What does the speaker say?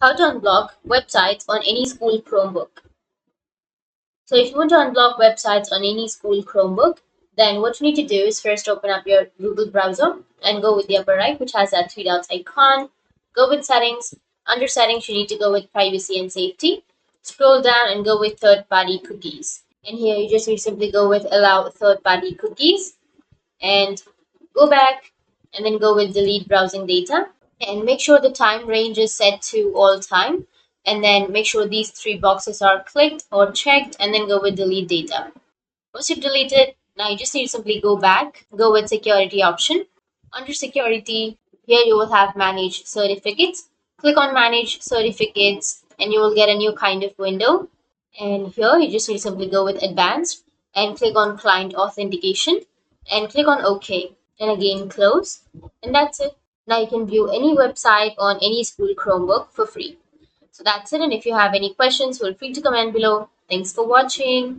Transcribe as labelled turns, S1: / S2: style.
S1: How to unblock websites on any school Chromebook. So if you want to unblock websites on any school Chromebook, then what you need to do is first open up your Google browser and go with the upper right, which has that three dots icon. Go with settings. Under settings, you need to go with privacy and safety. Scroll down and go with third-party cookies. And here you just need to simply go with allow third-party cookies and go back and then go with delete browsing data and make sure the time range is set to all time, and then make sure these three boxes are clicked or checked and then go with delete data. Once you've deleted, now you just need to simply go back, go with security option. Under security, here you will have manage certificates. Click on manage certificates and you will get a new kind of window. And here you just need to simply go with advanced and click on client authentication and click on OK and again close, and that's it. Now you can view any website on any school Chromebook for free. So that's it, and if you have any questions, feel free to comment below. Thanks for watching.